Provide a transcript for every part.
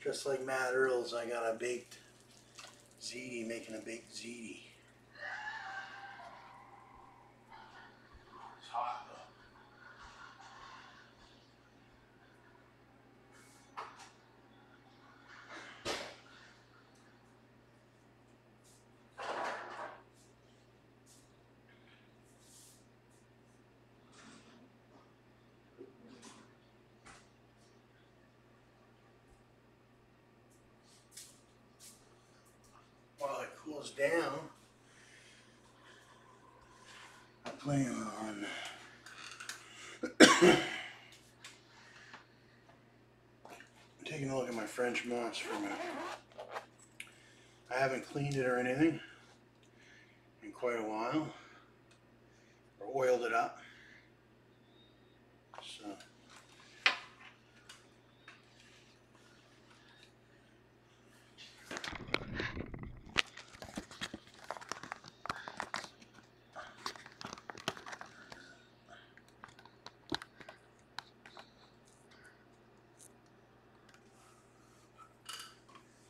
Just like Matt Earles, I got a baked ziti, making a baked ziti. It's hot though. While it cools down, I plan on taking a look at my French moss for a minute. I haven't cleaned it or anything in quite a while, or oiled it up.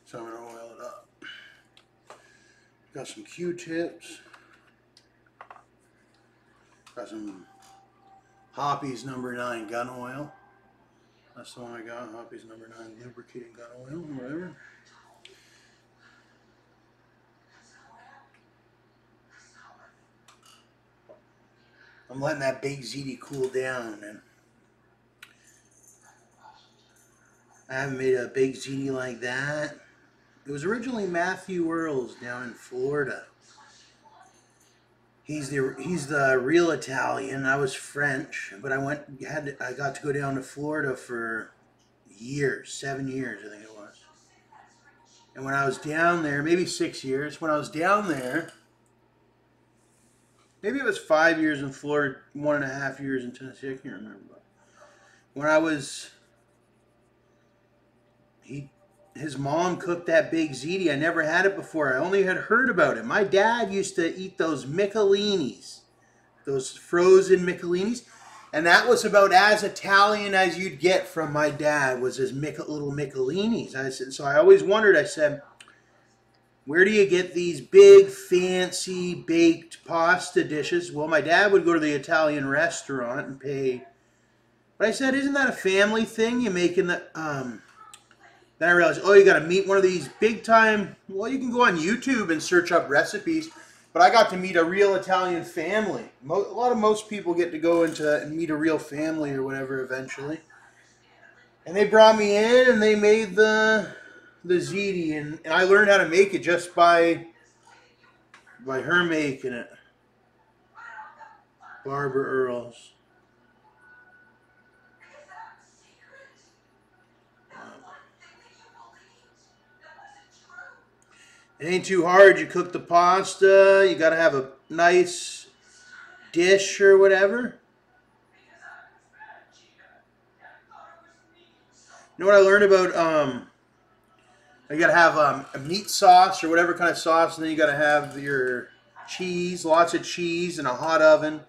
So I'm going to oil it up. Got some Q-tips. Got some Hoppy's number 9 gun oil. That's the one I got. Hoppy's number 9 lubricating gun oil, whatever. I'm letting that baked ziti cool down, and I haven't made a baked ziti like that. It was originally Matthew Earles down in Florida. He's the real Italian. I was French, but I got to go down to Florida for years, 7 years I think it was. And when I was down there, maybe 6 years, when I was down there, maybe it was 5 years in Florida, 1.5 years in Tennessee, I can't remember. But when I was, his mom cooked that baked ziti. I never had it before. I only had heard about it. My dad used to eat those Michelinis, those frozen Michelinis, and that was about as Italian as you'd get from my dad, was his little Michelinis. So I always wondered, I said, where do you get these big, fancy, baked pasta dishes? Well, my dad would go to the Italian restaurant and pay. But I said, isn't that a family thing? You making the... Then I realized, oh, you got to meet one of these big time. Well, you can go on YouTube and search up recipes. But I got to meet a real Italian family. Most people get to go into and meet a real family or whatever eventually. And they brought me in and they made the ziti, and I learned how to make it just by her making it. Barbara Earles. It ain't too hard. You cook the pasta. You got to have a nice dish or whatever. You know what I learned about? You got to have a meat sauce or whatever kind of sauce, and then you got to have your cheese, lots of cheese, and a hot oven.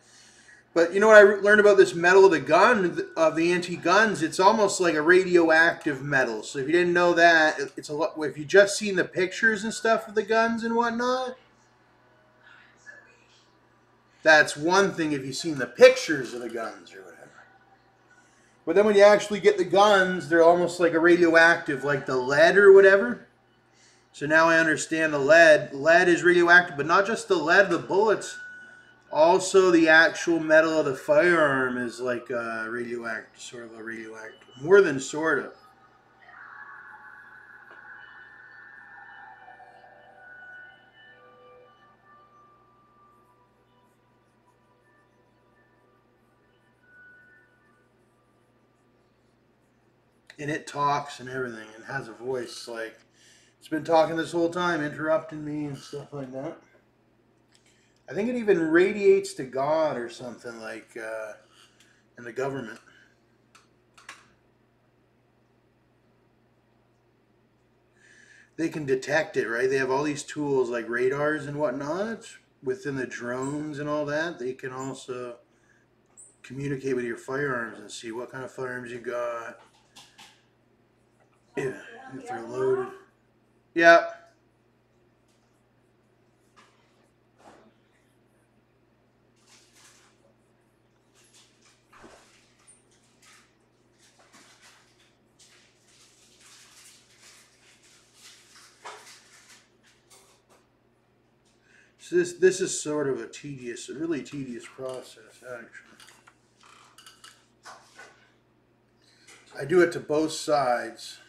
But you know what I learned about this metal of the gun, of the anti-guns? It's almost like a radioactive metal. So if you didn't know that, it's a lot. If you just seen the pictures and stuff of the guns and whatnot, that's one thing. If you've seen the pictures of the guns or whatever. But then when you actually get the guns, they're almost like a radioactive, like the lead or whatever. So now I understand the lead. Lead is radioactive, but not just the lead of the bullets. Also, the actual metal of the firearm is like radioactive, sort of a radioactive. More than sort of. And it talks and everything and has a voice. Like, it's been talking this whole time, interrupting me and stuff like that. I think it even radiates to God or something, like in the government. They can detect it, right? They have all these tools like radars and whatnot within the drones and all that. They can also communicate with your firearms and see what kind of firearms you got. Yeah, if they're loaded. Yeah. So this is sort of a really tedious process, actually. I do it to both sides.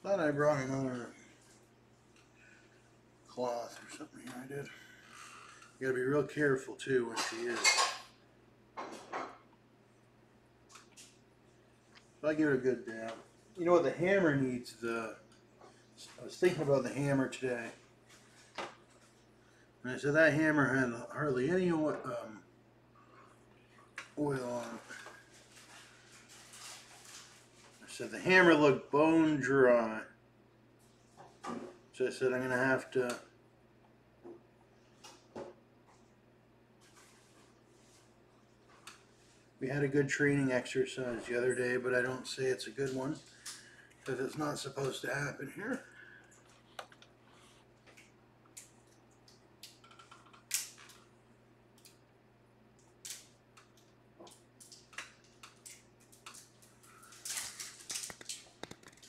Thought I brought another cloth or something here. I did. You gotta be real careful too when she is. So I give it a good dab. You know what the hammer needs? I was thinking about the hammer today, and I said that hammer had hardly any oil on it. I said the hammer looked bone dry. So I said I'm gonna have to. We had a good training exercise the other day, but I don't say it's a good one because it's not supposed to happen here.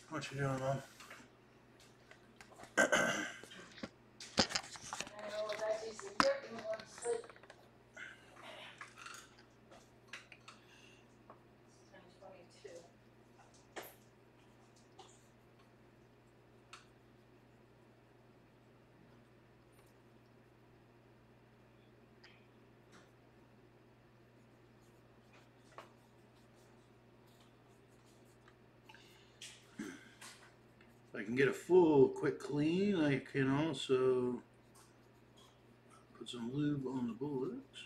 What you doing, Mom? If I can get a full quick clean, I can also put some lube on the bullets.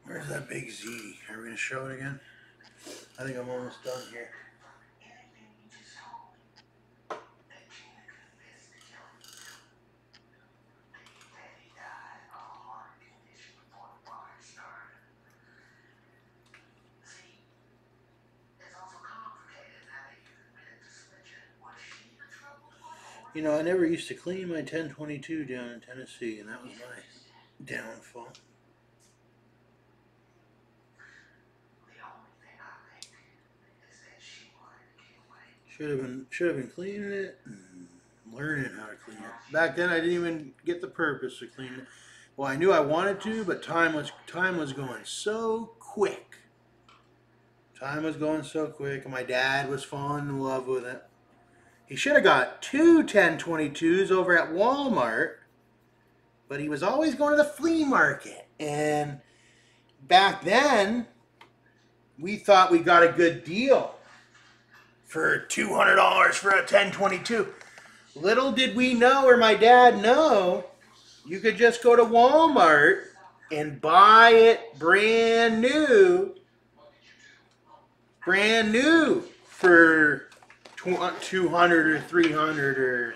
Where's that big Ziti? Are we gonna show it again? I think I'm almost done here. You know, I never used to clean my 1022 down in Tennessee, and that was my downfall. Should have been cleaning it and learning how to clean it. Back then I didn't even get the purpose of cleaning it. Well, I knew I wanted to, but time was going so quick. Time was going so quick, and my dad was falling in love with it. He should have got two 1022s over at Walmart, but he was always going to the flea market. And back then, we thought we got a good deal for $200 for a 1022. Little did we know, or my dad know, you could just go to Walmart and buy it brand new for 200 or 300 or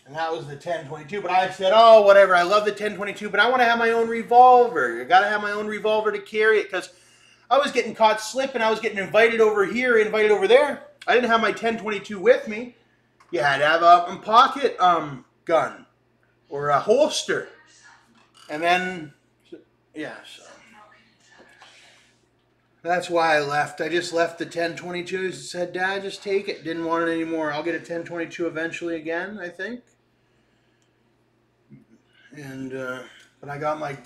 and that was the 1022. But I said, oh, whatever, I love the 1022, but I want to have my own revolver. I got to have my own revolver to carry it, because I was getting caught slipping. I was getting invited over here, invited over there. I didn't have my 1022 with me. You had to have a pocket gun or a holster. And then, yeah, so that's why I left. I just left the 1022s and said, Dad, just take it. Didn't want it anymore. I'll get a 1022 eventually again, I think. And but I got my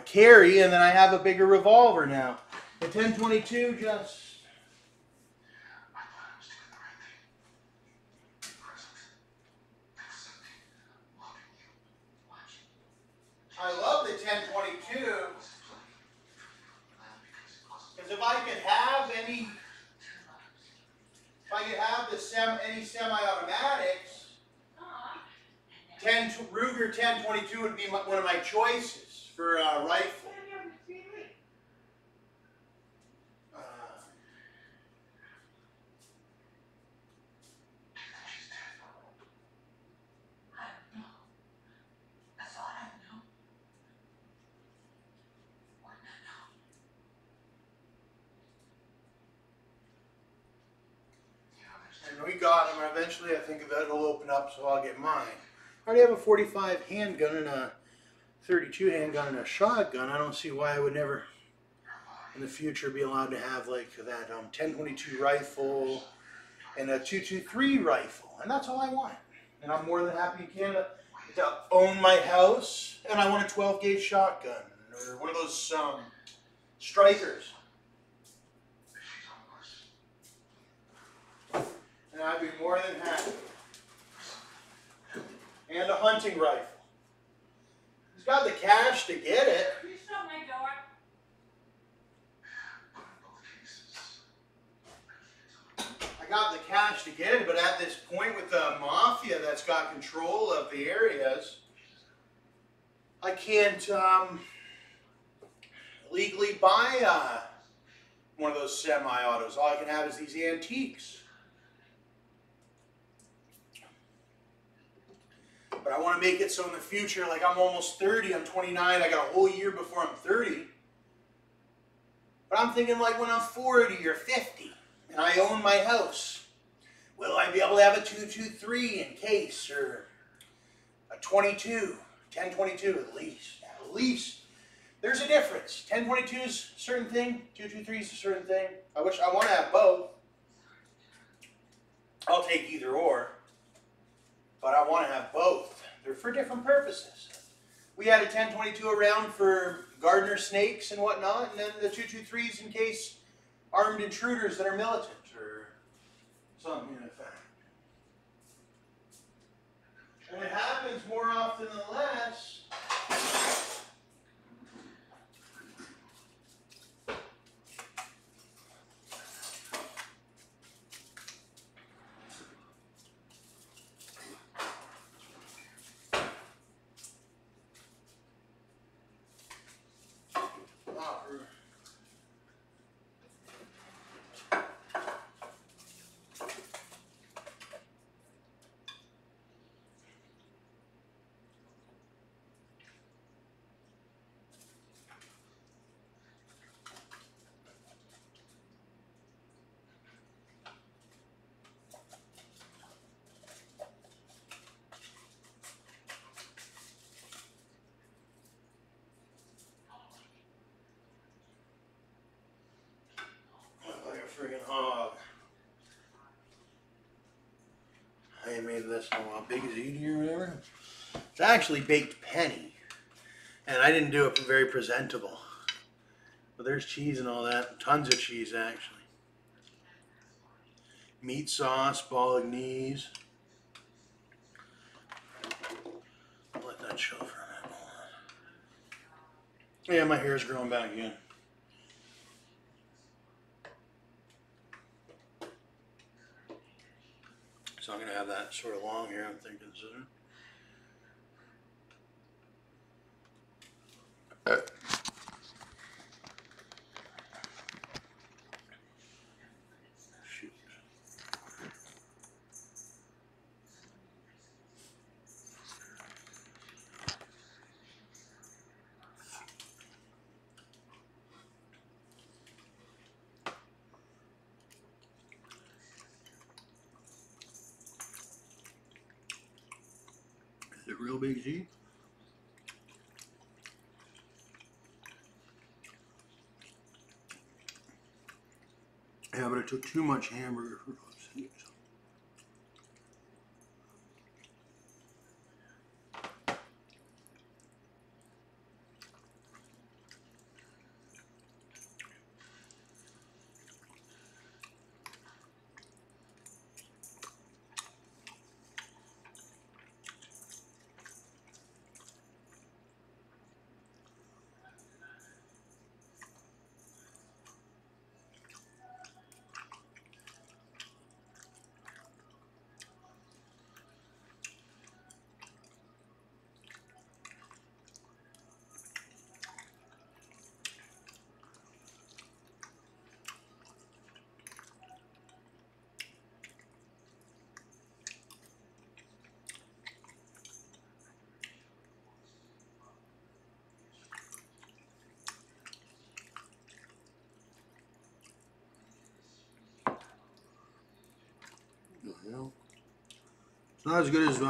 carry, and then I have a bigger revolver now. The 1022 just... I love the 1022 because if I could have any any semi-automatics, Ruger 1022 would be one of my choices for a rifle. And we got them, and eventually I think that'll open up, so I'll get mine. I already have a 45 handgun and a 32 handgun and a shotgun. I don't see why I would never in the future be allowed to have like that 1022 rifle and a 223 rifle, and that's all I want. And I'm more than happy in Canada to own my house, and I want a 12 gauge shotgun or one of those strikers. And I'd be more than happy. And a hunting rifle. He's got the cash to get it. Can you shut my door? I got the cash to get it, but at this point with the mafia that's got control of the areas, I can't legally buy one of those semi-autos. All I can have is these antiques. But I want to make it so in the future, like I'm almost 30, I'm 29, I got a whole year before I'm 30. But I'm thinking like when I'm 40 or 50 and I own my house, will I be able to have a 223 in case, or a 22, 1022 at least. At least. There's a difference. 1022 is a certain thing, 223 is a certain thing. I want to have both. I'll take either or. But I want to have both. They're for different purposes. We had a 1022 around for gardener snakes and whatnot, and then the 223s in case armed intruders that are militant or something in effect. And it happens more often than less. this in a while. Big Ziti or whatever. It's actually baked penne. And I didn't do it very presentable. But there's cheese and all that. Tons of cheese, actually. Meat sauce, bolognese. I'll let that show for a minute. Yeah, my hair's growing back again. So I'm going to have that sort of long hair, I'm thinking soon. Shoot. Is it real Big Z? Yeah, but it took too much hamburger for those things. You know? It's not as good as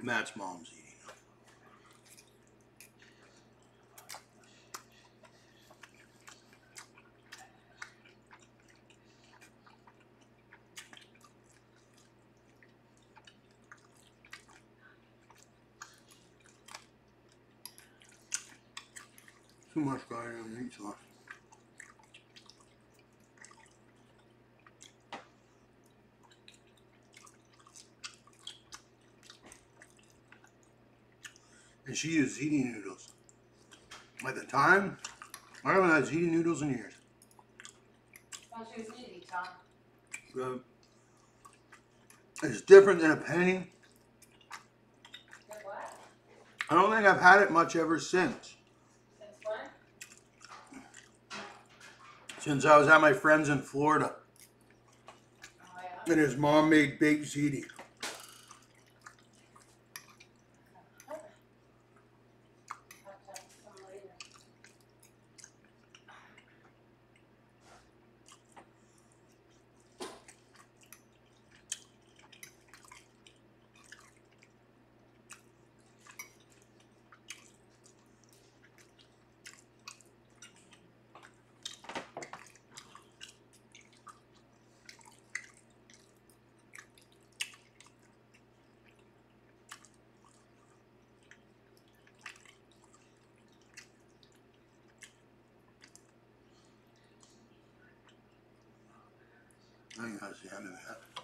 Matt's mom's eating. Too much garlic on the meat sauce. And she used Ziti noodles. At the time, I haven't had Ziti noodles in years. Well, she was eating, Tom. It's different than a penny. What? I don't think I've had it much ever since. Since when? Since I was at my friend's in Florida. Oh, yeah. And his mom made baked Ziti. I think that's the end of that.